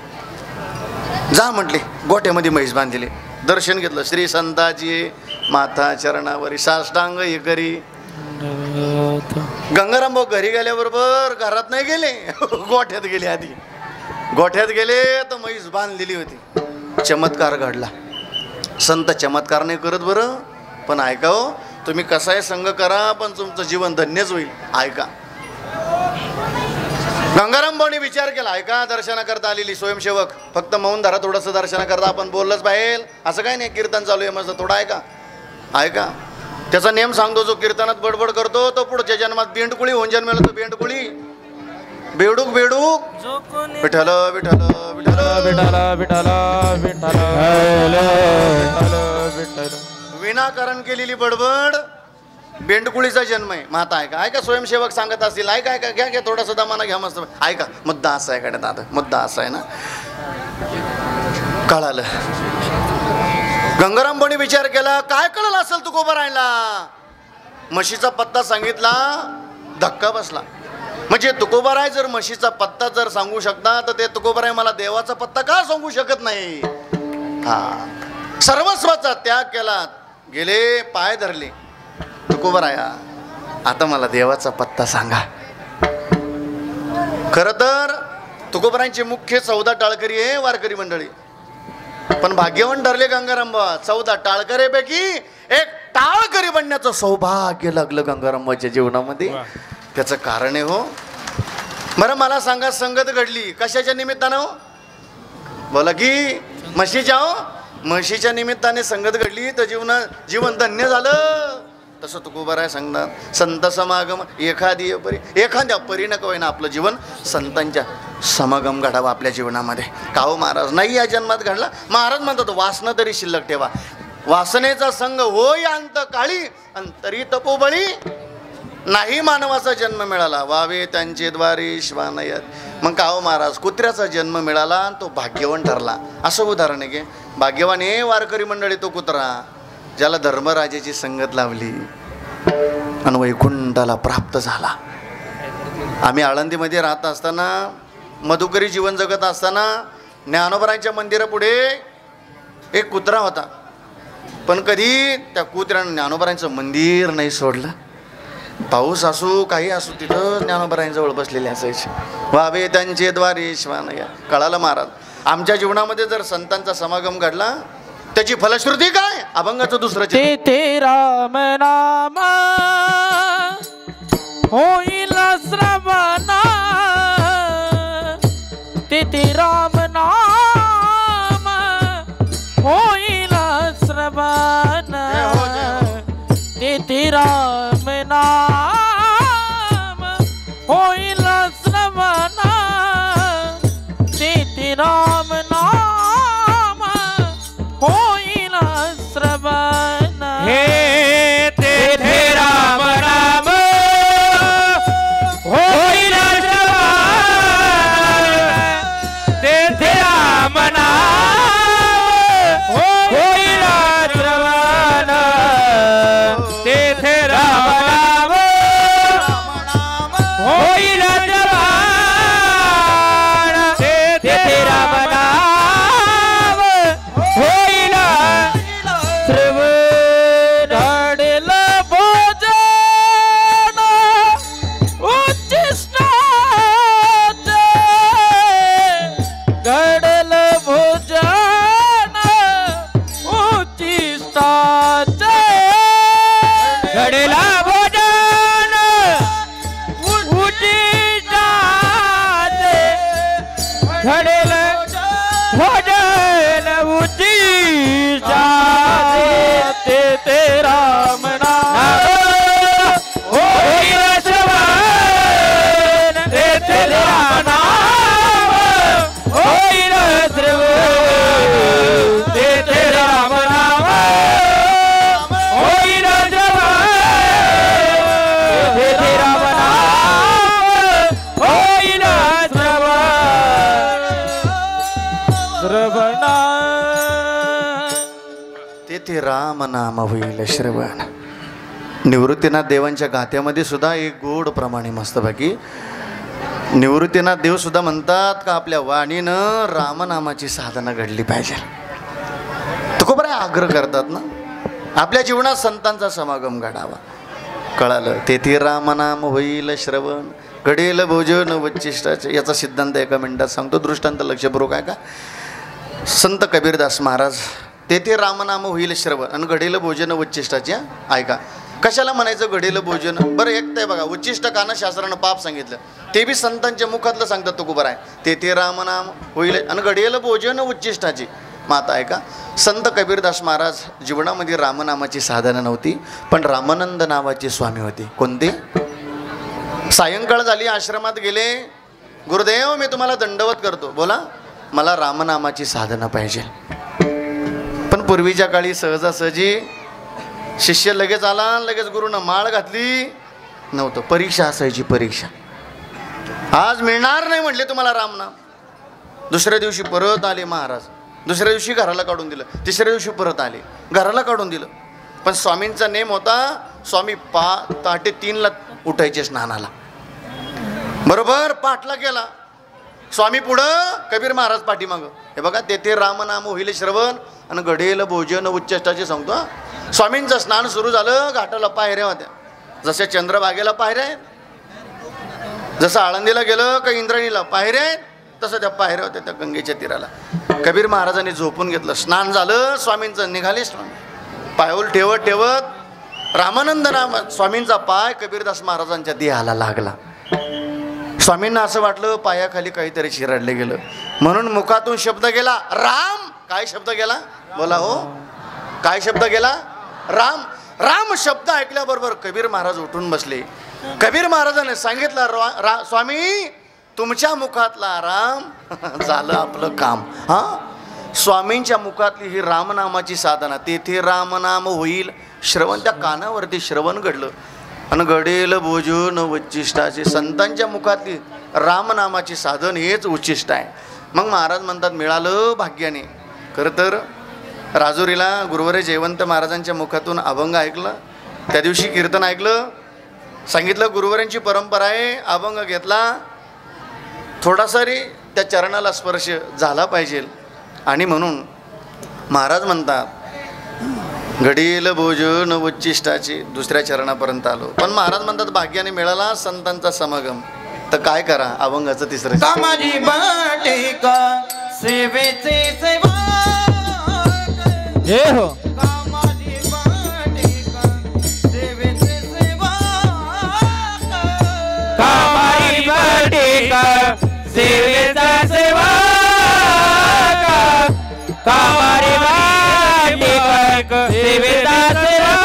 जा म्हटली. गोठ्यामध्ये म्हैस बांधली. दर्शन घेतलं. श्री संताची माथा चरणावरी साष्टांग हे करी. गंगारामभाऊ घरी गेल्याबरोबर घरात नाही गेले. गोठ्यात गेले. आधी गोठ्यात गेले तर म्हैस बांधलेली होती. चमत्कार घडला. संत चमत्कार नाही करत बरं. पण ऐका हो तुम्ही कसाही संग करा पण तुमचं जीवन धन्यच होईल. ऐका. गंगाराम भाऊनी विचार केला, ऐका दर्शनाकरता आलेली स्वयंसेवक फक्त मौन धरा, थोडंसं दर्शनाकरता आपण बोललंच पाहिजे, असं काही नाही, कीर्तन चालू आहे मस्त, थोडं ऐका. ऐका त्याचा नेम सांगतो, जो कीर्तनात बडबड करतो तो पुढच्या जन्मात बेंडकुळी होऊन जन्मेला, तो बेंडकुळी बेडूक बेडूक विठ्ठल विठ्ठल विठ्ठल विठ्ठल विठ्ठल विठ्ठल. विनाकारण केलेली बडबड बेंडकुळीचा जन्म आहे. माता ऐका, ऐका स्वयंसेवक सांगत असतील, ऐका ऐका, घ्या घ्या थोडासा दमाना घ्या मस्त, ऐका. मुद्दा असा आहे का दादा, मुद्दा असा आहे ना, कळालं. गंगाराम भाऊनी विचार केला, काय कळलं असेल तुकोबारायला? म्हशीचा पत्ता सांगितला, धक्का बसला. म्हणजे तुकोबाराय जर म्हशीचा पत्ता जर सांगू शकता, तर ते तुकोबाराय मला देवाचा पत्ता का सांगू शकत नाही? हा, सर्वस्वाचा त्याग केला, गेले पाय धरले. तुकोबाराया आता मला देवाचा पत्ता सांगा. खरं तर तुकोबारायांची मुख्य 14 टाळकरी आहे वारकरी मंडळी, पण भाग्यवान ठरले गंगारामबा. 14 टाळकरीपैकी एक टाळकरी बनण्याचं सौभाग्य लागलं गंगारामबाच्या जीवनामध्ये. त्याचं कारण आहे हो. बरं मला सांगा, संगत घडली कशाच्या निमित्तानं हो? बोला की म्हशीच्या हो, म्हशीच्या निमित्ताने संगत घडली तर जीवन धन्य झालं. तसं तुकोबाराय सांगतात, संत समागम एखाद्या परी नको आहे ना, आपलं जीवन संतांच्या समागम घडावा आपल्या जीवनामध्ये. का हो महाराज, नाही या जन्मात घडला, महाराज म्हणतात वासना तरी शिल्लक ठेवा, वासनेचा संग होय अंत काळी, अंतरी तपोबळी नाही मानवाचा जन्म मिळाला, वावे त्यांचे द्वारे श्वानयत. मग का हो महाराज, कुत्र्याचा जन्म मिळाला आणि तो भाग्यवान ठरला, असं उदाहरण आहे की भाग्यवान हे वारकरी मंडळी तो कुत्रा ज्याला धर्मराजाची संगत लावली आणि वैकुंठाला प्राप्त झाला. आम्ही आळंदीमध्ये राहत असताना, मधुकरी जीवन जगत असताना, ज्ञानोबरांच्या मंदिरापुढे एक कुत्रा होता, पण कधी त्या कुत्र्यानं ज्ञानोबरांचं मंदिर नाही सोडलं. पाऊस असू काही असू तिथं ज्ञानोबरांजवळ बसलेले असायचे, वावे त्यांचे द्वारे श्वानया. कळालं महाराज, आमच्या जीवनामध्ये जर संतांचा समागम घडला त्याची फलश्रुती काय? अभंगाचं दुसरं ते राम नाम होईल श्रवण, ते राम नाम होईल श्रवण, ते राम नाम होईल श्रवण, ते राम नाम होईल श्रवण. हे ते राम नाम होईल श्रवण, ते राम नाम होईल श्रवण, ते राम नाम होईल श्रवण, ते राम नाम होईल श्रवण. घडेल भोजन उच्चिष्टाचे, घडेल भोजन उच्चिष्टाचे, घडेला भोजन उच्चिष्टाचे, घडेल भोजन उच्चिष्टाचे, ते राम नाम होईल श्रवण, ते राम नाम होईल श्रवण, ते राम नाम होईल श्रवण, ते राम नाम होईल श्रवण. श्रवण. तेथे राम नाम होईल श्रवण. निवृत्तीनाथ देवांच्या गाथ्यामध्ये सुद्धा एक गोड प्रमाणे मस्तपैकी निवृत्तीनाथ देव सुद्धा म्हणतात का आपल्या वाणीनं रामनामाची साधना घडली पाहिजे. तुकोबाराय आग्रह करतात ना, आपल्या जीवनात संतांचा समागम घडावा. कळालं, तेथे रामनाम होईल श्रवण, घडेल भोजन वच्चिष्टाचे. याचा सिद्धांत एका मिनिटात सांगतो, दृष्टांत लक्षपूर्वक आहे का. संत कबीरदास महाराज, तेथे रामनाम होईल श्रवण आणि घडेल भोजन वच्चिष्टाचे. ऐका, कशाला म्हणायचं घडेलं भोजन? बरं एक ते बघा, उच्चिष्ट काना शास्त्रानं पाप सांगितलं, ते बी संतांच्या मुखातलं सांगतात तुकोबाराय, ते रामनाम होईल आणि घडेलं भोजन उच्चिष्टाची. माता आहे का, संत कबीरदास महाराज जीवनामध्ये रामनामाची साधना नव्हती, पण रामानंद नावाचे स्वामी होते. कोणते? सायंकाळ झाली, आश्रमात गेले, गुरुदेव मी तुम्हाला दंडवत करतो, बोला, मला रामनामाची साधना पाहिजे. पण पूर्वीच्या काळी सहजासहजी शिष्य लगेच आला, लगेच गुरुनं माळ घातली नव्हतं, परीक्षा असायची. परीक्षा आज मिळणार नाही म्हटले तुम्हाला रामनाम. दुसऱ्या दिवशी परत आले महाराज, दुसऱ्या दिवशी घराला काढून दिलं, तिसऱ्या दिवशी परत आले, घराला काढून दिलं. पण स्वामींचा नेम होता, स्वामी 3:30 उठायचे स्नानाला. बरोबर पाठला केला स्वामी पुढं, कबीर महाराज पाठीमागं. हे बघा, तेथे रामनाम होईल श्रवण आणि घडेल भोजन उच्चिष्टाचे सांगतो. स्वामींचं स्नान सुरू झालं, घाटाला पायऱ्या होत्या, जशा चंद्रभागेला पायऱ्या आहेत, जसं आळंदीला गेलं का इंद्राणीला पायऱ्या आहेत, तसं त्या पायऱ्या होत्या त्या गंगेच्या तीराला. कबीर महाराजांनी झोपून घेतलं, स्नान झालं स्वामींचं, निघाले स्वामी पायावर ठेवत ठेवत रामानंद नाम. स्वामींचा पाय कबीरदास महाराजांच्या देहाला लागला. स्वामींना असं वाटलं पायाखाली काहीतरी चिरडले गेलं, म्हणून मुखातून शब्द गेला राम. काय शब्द गेला? बोला हो, काय शब्द गेला? राम. राम शब्द ऐकल्याबरोबर कबीर महाराज उठून बसले. कबीर महाराजांनी सांगितलं, स्वामी तुमच्या मुखातला राम झालं आपलं काम. हां, स्वामींच्या मुखातली ही रामनामाची साधना, तेथे रामनाम होईल श्रवण, त्या कानावरती श्रवण घडलं आणि घडेल भोजन उच्चिष्टाचे. संतांच्या मुखातली रामनामाची साधन हेच उच्चिष्ट आहे. मग महाराज म्हणतात मिळालं भाग्याने. खरं तर राजुरीला गुरुवारी जयवंत महाराजांच्या मुखातून अभंग ऐकलं, त्या दिवशी कीर्तन ऐकलं, सांगितलं गुरुवारांची परंपरा आहे, अभंग घेतला, थोडासा रे त्या चरणाला स्पर्श झाला पाहिजे. आणि म्हणून महाराज म्हणतात घडील भोजन उच्चिष्टाची, दुसऱ्या चरणापर्यंत आलो. पण महाराज म्हणतात भाग्याने मिळाला संतांचा समागम, तर काय करा, अभंगाचं तिसरं. कामाजी बाटिका सेवेचे सेवा हे हो, कामाजी बाटिका सेवेचे सेवा, कामाजी बाटिका सेवेचा सेवा, कामाजी बाटिका सेवेचा सेवा.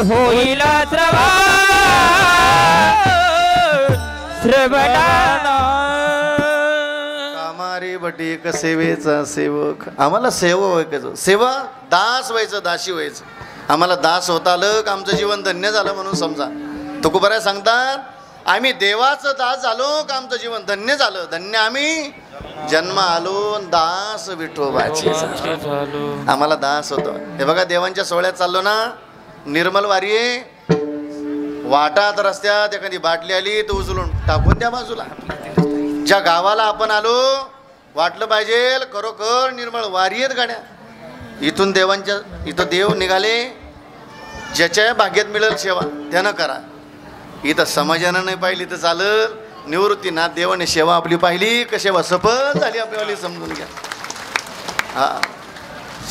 होईल कामारी बटीक सेवेचा सेवक. आम्हाला सेवा व्हायचं, सेवा दास व्हायचं, दासी व्हायचं. आम्हाला दास होता आलं का आमचं जीवन धन्य झालं म्हणून समजा. तुकोबाराय सांगतात आम्ही देवाचं दास झालो का आमचं जीवन धन्य झालं. धन्य आम्ही जन्म आलो दास विठोबाचे. आम्हाला दास होतो. हे बघा देवांच्या सोहळ्यात चाललो ना, निर्मल वारी आहे, वाटात रस्त्यात एखादी बाटली आली तर उचलून टाकून त्या बाजूला. ज्या गावाला आपण आलो वाटलं पाहिजे खरोखर निर्मळ वारी आहेत गाड्या. इथून देवांच्या इथं देव निघाले, ज्याच्या भाग्यात मिळेल सेवा त्यानं करा. इथं समाजानं नाही पाहिली तर चालल, निवृत्तीनाथ देवाने सेवा आपली पाहिली का सेवा सफल झाली आपल्यावाली समजून घ्या. हा,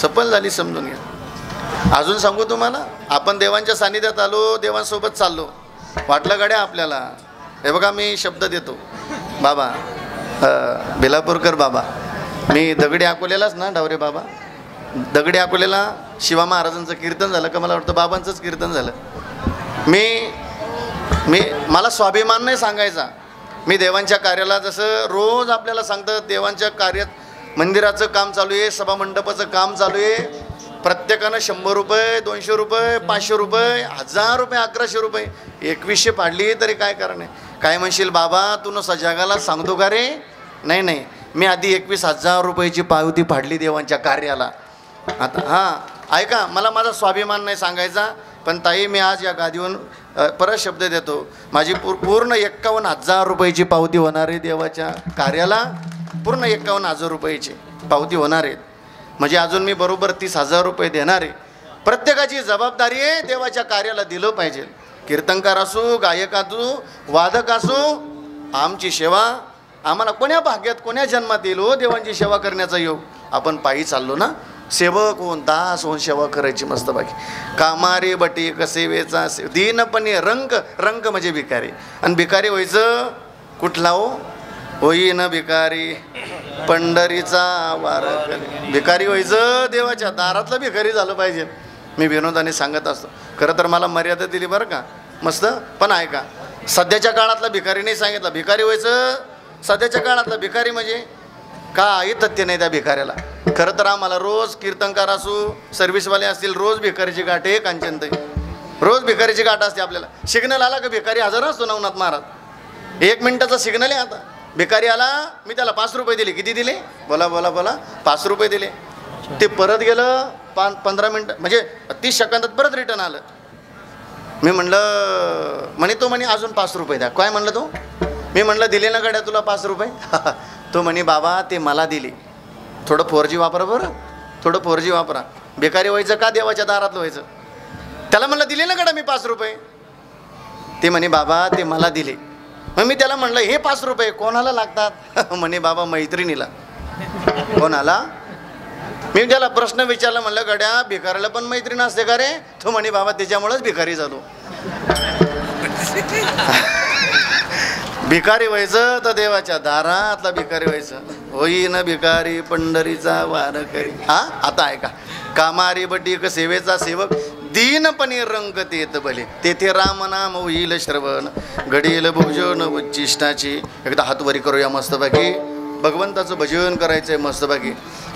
सफल झाली समजून घ्या. अजून सांगू तुम्हाला, आपण देवांच्या सानिध्यात आलो, देवांसोबत चाललो, वाटलं गाड्या आपल्याला. हे बघा मी शब्द देतो, बाबा बेलापूरकर बाबा, मी दगडी अकोल्यालाच ना, डावरे बाबा दगडी अकोल्याला शिवा महाराजांचं कीर्तन झालं का, मला वाटतं बाबांचंच कीर्तन झालं. मला स्वाभिमान नाही सांगायचा, मी देवांच्या कार्याला जसं रोज आपल्याला सांगतात देवांच्या कार्यात मंदिराचं काम चालू आहे, सभामंडपाचं काम चालू आहे, प्रत्येकानं 100 रुपये 200 रुपये 500 रुपये 1000 रुपये 1100 रुपये 2100 पाडली तरी काय कारण आहे. काय म्हणशील बाबा तू नुसता जगाला सांगतो का रे? नाही नाही, मी आधी 21,000 रुपयाची पावती फाडली देवांच्या कार्याला. आता हां ऐका, मला माझा स्वाभिमान नाही सांगायचा, पण ताई मी आज या गादीवरून परत शब्द देतो, माझी पूर्ण 51,000 रुपयाची पावती होणार आहे देवाच्या कार्याला. पूर्ण 51,000 रुपयाची पावती होणार आहे. म्हणजे अजून मी बरोबर 30,000 रुपये देणार आहे. प्रत्येकाची जबाबदारी आहे देवाच्या कार्याला दिलं पाहिजे. कीर्तनकार असू, गायक असू, वादक असू, आमची सेवा आम्हाला कोण्या भाग्यात कोण्या जन्मात येईल हो देवांची सेवा करण्याचा योग. आपण पायी चाललो ना, सेवक होऊन दास होऊन सेवा करायची मस्त बाकी. कामारे बटी कसेवेचा दीनपणे रंग रंग म्हणजे भिकारी. आणि भिकारी व्हायचं कुठला हो? होईन भिकारी पंढरीचा वार. भिकारी व्हायचं देवाच्या दारातलं भिकारी झालं पाहिजे. मी विनोदाने सांगत असतो. खरं तर मला मर्यादा दिली बरं का, मस्त. पण आहे का सध्याच्या काळातला भिकारी नाही सांगितलं. भिकारी व्हायचं सध्याच्या काळातला भिकारी म्हणजे काही तथ्य नाही त्या भिकाऱ्याला. खरं तर आम्हाला रोज कीर्तनकार असू, सर्व्हिसवाले असतील, रोज भिकारीची गाठ आहे. कांचनताई रोज भिकारीची गाठ असते आपल्याला. सिग्नल आला का भिकारी हजर असतो नवनाथ महाराज. 1 मिनिटाचा सिग्नल आहे. आता भिकारी आला, मी त्याला 5 रुपये दिले. किती दिले? बोला बोला बोला. 5 रुपये दिले. ते परत गेलं 15 मिनटं म्हणजे 30 सेकंदात परत रिटर्न आलं. मी म्हणलं म्हणे तो म्हणे अजून 5 रुपये द्या. काय म्हणलं तो? मी म्हणलं दिले ना गड्या तुला 5 रुपये. तो म्हणे बाबा ते मला दिले. थोडं 4G वापरा बरं, थोडं 4G वापरा. बेकारी व्हायचं का देवाच्या दारातलं व्हायचं? त्याला म्हणलं दिले ना गड्या मी 5 रुपये. ते म्हणे बाबा ते मला दिले. मग मी त्याला म्हणलं हे 5 रुपये कोणाला लागतात? म्हणे बाबा मैत्रिणीला. कोणाला? मी त्याला प्रश्न विचारला, म्हणलं गड्या भिकाऱ्याला पण मैत्रीण असते का रे? तो म्हणे बाबा त्याच्यामुळेच भिकारी झालो. भिकारी व्हायचं तर देवाच्या दारातला भिकारी व्हायचं. होईन भिकारी पंढरीचा वारकरी. हा आता आहे का कामारी बटीक सेवेचा सेवक दीनपणे रंगत येत भले. तेथे रामनाम होईल श्रवण घडील भोजन उच्चिष्टाची. एकदा हात वरी करूया मस्तपैकी. भगवंताचं भजन करायचंय मस्तपैकी.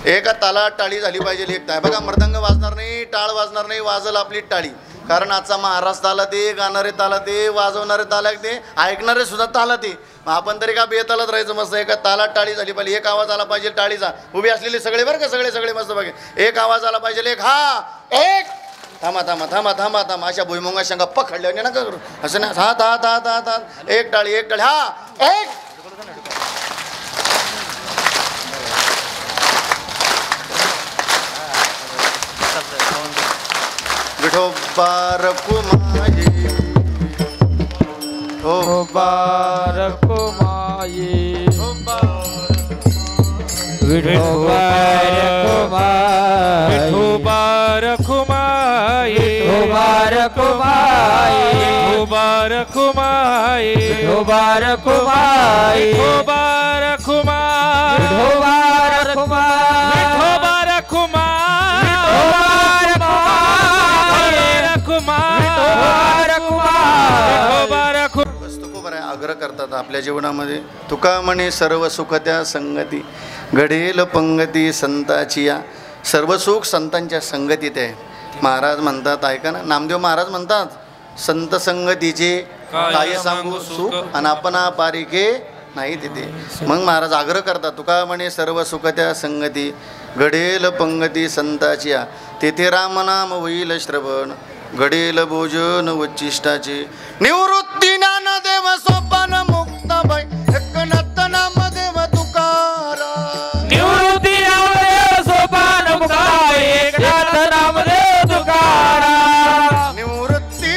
एका तालात टाळी झाली पाहिजे. एक आहे बघा, मृदंग वाजणार नाही, टाळ वाजणार नाही, वाजल आपली टाळी. कारण आजचा महाराज ताला ते, गाणारे ताला ते, वाजवणारे ताला ते, ऐकणारे सुद्धा ताला ते. मग आपण तरी का बेतालात राहायचं मस्त. एका तालात टाळी झाली पाहिजे. एक आवाज आला पाहिजे टाळीचा. उभे असलेले सगळे बरं का, सगळे सगळे मस्त बघे. एक आवाज आला पाहिजे. एक हा एक थांबा थांबा थांबा थांबा थांबा. अशा भुईमुंगा शेंगा पकडल्या नका करू असं ना. हात हात हात हात हात. एक टाळी एक टाळी. हा एक. विठोबा रखुमाई विठोबा रखुमाई विठोबा रखुमाई विठोबा रखुमाई विठोबा रखुमाई विठोबा रखुमाई विठोबा रखुमाई विठोबा रखुमाई विठोबा रखुमाई विठोबा रखुमाई आग्रह करतात आपल्या जीवनामध्ये. तुका म्हणे सर्व सुख त्या संगती घडेल पंगती संताची या. सर्व सुख संतांच्या संगतीत आहे. महाराज म्हणतात ऐका ना, नामदेव महाराज म्हणतात संत संगतीचे काय सांगू सुख आणि आपण पारिके नाही तिथे. मग महाराज आग्रह करतात तुका म्हणे सर्व सुख त्या संगती घडेल पंगती संताची या. तेथे रामनाम होईल श्रवण घडेल भोजन उच्चिष्टाचे. निवृत्ती ज्ञानदेव सोपान मुक्त बाई एकनाथ नामदेव तुकारा. निवृत्ती नामदेव सोपान मुखाई एकनाथ नामदेव तुकारा. निवृत्ती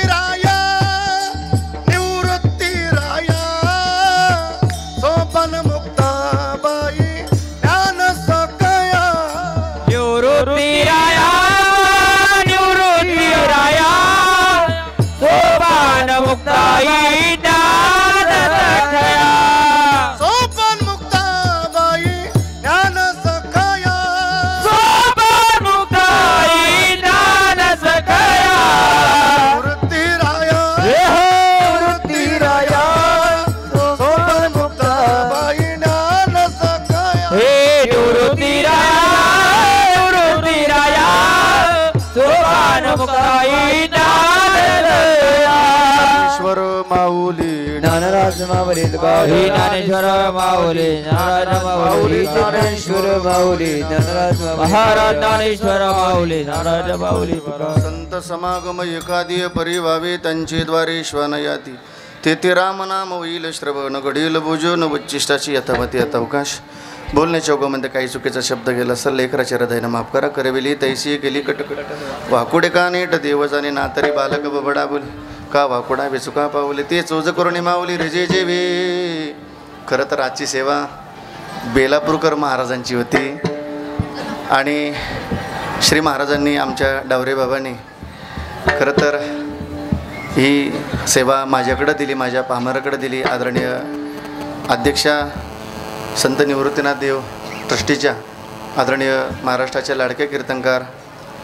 राया सोपान मुक्त बाई ज्ञान सकया. निवृत्ती राया सोपान मुक्ताई ज्ञान माऊली श्री ज्ञानेश्वर माऊली ज्ञानराज माऊली ज्ञानेश्वर माऊली ज्ञानराज महाराज ज्ञानेश्वर माऊली ज्ञानराज माऊली संत समागम एकादीय परिभावे त्यांचे द्वारे श्वानयाती तेथे राम नाम होईल श्रवण घडील भोजन उच्चिष्टाची यथामती अवकाश. बोलण्याच्या ओघामध्ये काही चुकीचा शब्द गेला असेल लेकराच्या हृदयानं माफ करा. करविली तैसी गेली कटकट वाकुडे का नेट देवजाने नातरी बालक बबडा बोल का वाकुडा बेचुका पावले ते चोज करुणी माऊली रेजे जे वे. खरं तर आजची सेवा बेलापूरकर महाराजांची होती आणि श्री महाराजांनी आमच्या डावरे बाबांनी खरं तर ही सेवा माझ्याकडं दिली, माझ्या पामराकडे दिली. आदरणीय अध्यक्षा संत निवृत्तीनाथ देव ट्रस्टीच्या आदरणीय महाराष्ट्राच्या लाडक्या कीर्तनकार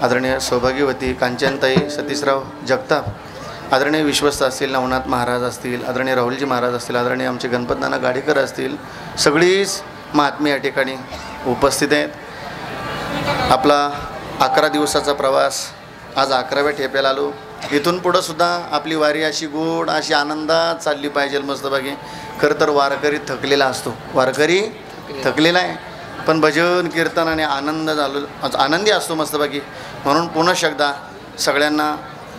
आदरणीय सौभाग्यवती कांचनताई सतीशराव जगताप, आदरणीय विश्वस्त असतील, नवनाथ महाराज असतील, आदरणीय राहुलजी महाराज असतील, आदरणीय आमचे गणपत नाना गाडेकर असतील, सगळीच महात्मे या ठिकाणी उपस्थित आहेत. आपला 11 दिवसाचा प्रवास आज 11व्या ठेप्याला आलो. इथून पुढं सुद्धा आपली वारी अशी गोड अशी आनंदात चालली पाहिजे मस्तपैकी. खरं तर वारकरी थकलेला असतो, वारकरी थकलेला आहे, पण भजन कीर्तन आणि आनंदी असतो मस्तपैकी. म्हणून पुन्हा एकदा सगळ्यांना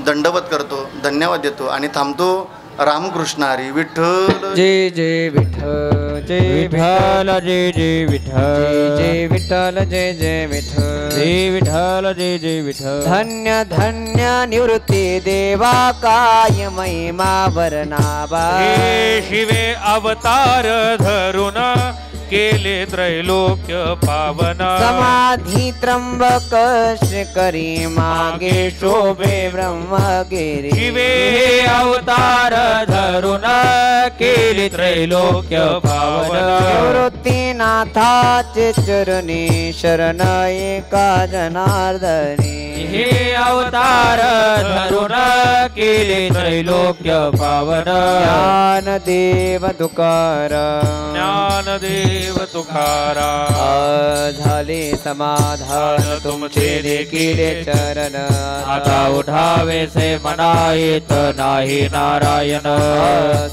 दंडवत करतो, धन्यवाद देतो आणि थांबतो. रामकृष्ण हरी विठ्ठल जय जय विठ्ठल जय विठ्ठल जय जय विठ्ठल जय विठ्ठल जय जय विठ्ठल जय विठ्ठल जय जय विठ्ठल. धन्य धन्य निवृत्ती देवा काय महिमा वर्णाबा. हे शिवे अवतार धरून केले त्रैलोक्य पावन. समाधी त्र्यंबक करी मागे शोभे ब्रह्मगिरी. शिवे अवतार धरून केले त्रैलोक्य पावन. निवृत्तीनाथाचे चरणी शरण एका जनार्दनी. हे अवतार धरून केले त्रैलोक्य पावन. ज्ञानदेव तुकाराम ज्ञानदेव तुकाराम. झाले समाधान तुमचे देखील चरण. आता उठावेसे मना येत नाही नारायण.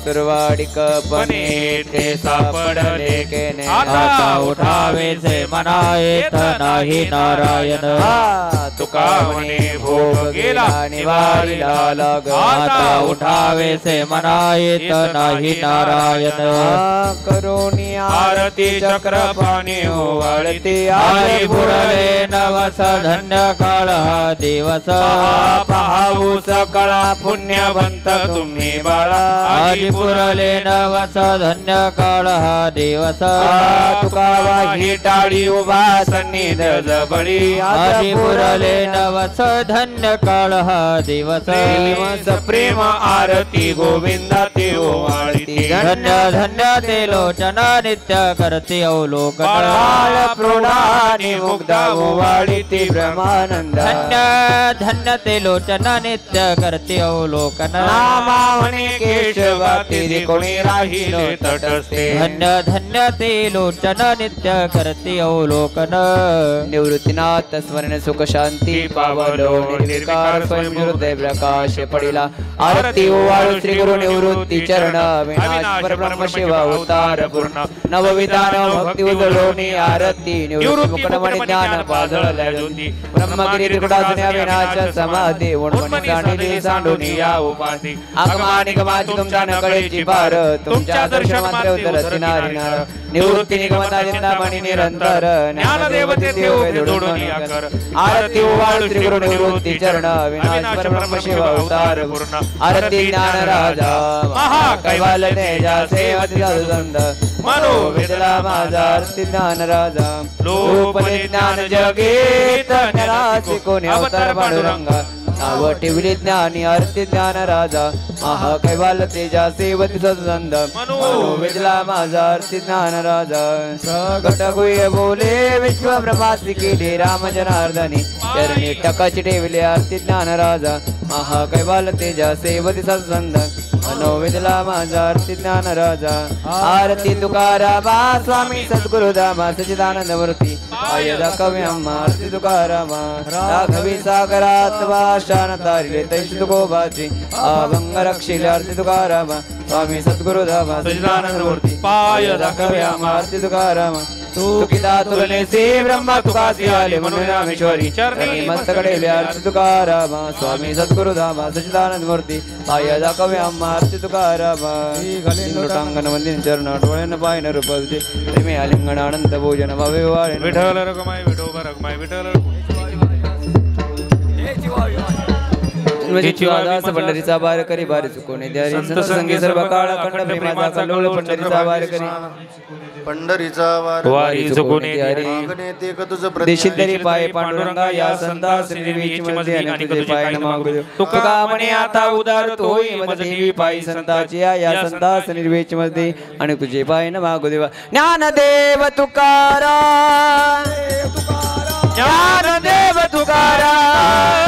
सुरवाडिक पणे ते सापडले केने. आता उठावेसे मना येत नाही नारायण. तुका म्हणे भोग गेला निवारिला लाग. आता उठावेसे मना येत नाही नारायण. करुणी आरती चक्र पाणी ओवाळते. हरी पुरले नवस धन्य काळ हा दिवस. पाहू सकळा पुण्यवंत तुम्ही बाळा. हरी पुरले नवस धन्य काळ हा दिवस. तुका वाही टाळी उभा सन्निध जबळी. हरी पुरले नवस धन्य काळ हा दिवस. प्रेम आरती गोविंदा ते ओवाळती. धन्य धन्य ते लोचन नित्य करते अवलोकन. प्रौढानी मुग्धा ओवाळती ब्रह्मानंद. धन्य धन्य ते लोचन नित्य करते अवलोकन. नामा म्हणे केशवा तिरी कोणी राहिले तटस्थे. धन्य धन्य ते लोचन नित्य करते अवलोकन. निवृत्तीनाथ स्वर्ण सुख शांती पावलो. निर्विकार स्वयं हृदय प्रकाश पडिला. आरती ओवाळू श्री गुरु निवृत्ती चरण. विनाश परब्रह्म शिव अवतार पूर्ण. नवविधान भक्ती उजळोनी आरती. निवृत्ती मुकुटमणि ज्ञान पाजळल्या ज्योती. ब्रह्मगिरी त्रिकुटासने विनाश समाधी. उणमणी सांडली सांडूनी या उपाधी. आगमानि गमाची तुमच्या नकळेची पार. तुमच्या दर्शन मात्र उतरती नारी नार. निवृत्ती निगमता चिंतामणी निरंतर. ज्ञानदेव तेथे उभे जोडून कर. आरती ओवाळू श्री गुरु निवृत्ती चरण. विनाश परब्रह्म शिव अवतार पूर्ण. आरती ज्ञान राजा महाकैवाल तेजा सेवती साधुसंत. मनो वेदला माझा आरती ज्ञान राजा. लोपने ज्ञान जगेत निराशी कोणी अवतार पांडुरंगा. नाव ठेवली ज्ञानी आरती ज्ञान राजा. महाकैवाल तेजा सेवती साधुसंत. मनो वेदला माझा आरती ज्ञान राजा. प्रगट गुह्य बोले विश्व प्रभासी केले राम जनार्दनी. चरणी टकाची ठेवले आरती ज्ञान राजा. महाकैवाल तेजा सेवती साधुसंत. मनोविदला माझा आरती ज्ञान राजा आरती तुकारामा स्वामी सद्गुरुदामा सच्चिदानंद मूर्ती पाय दाखवे आम्हा आरती तुकारामा राघवी सागरात वाशान तारिले तैस तुकोबाची अभंग रक्षिले आरती तुकारामा स्वामी सद्गुरुदामा सच्चिदानंद मूर्ती पाय दाखवे आम्हा आरती तुकारामा तुकिता तुलनेसी ब्रह्मा तुकासी आले म्हणून रामेश्वरी चरणी मस्तकडे आरती तुकारामा स्वामी सद्गुरुधामा सच्चिदानंद मूर्ती पाय दाखवे आम्हा आरती तुकारामा लोटांगण वंदिन चरण डोळ्यानं पायन रूप तुझे प्रेमे आलिंगण आनंद भोजन भावे वाळे विठ्ठल रखुमाई विठोबा रखुमाई विठ्ठल दास पंढरीचा बार करी बारी चुकोने द्यारी संत संगी सर्व काळ अखंड प्रेमाचा कल्लोळ पंढरीचा बार करी पंढरीचा वारी चुकोने द्यारी मागणे ते का तुझं देशितरी पाय पांडुरंगा या संता श्रीदेवीची मध्ये आणि तुझे पाय नमागुदेव तुका म्हणे आता उदार तो होई मज देवी पायी संताची या संता श्रीदेवीची मध्ये आणि तुझे पाय नमागुदेव ज्ञानदेव तुकाराम ज्ञानदेव तुकाराम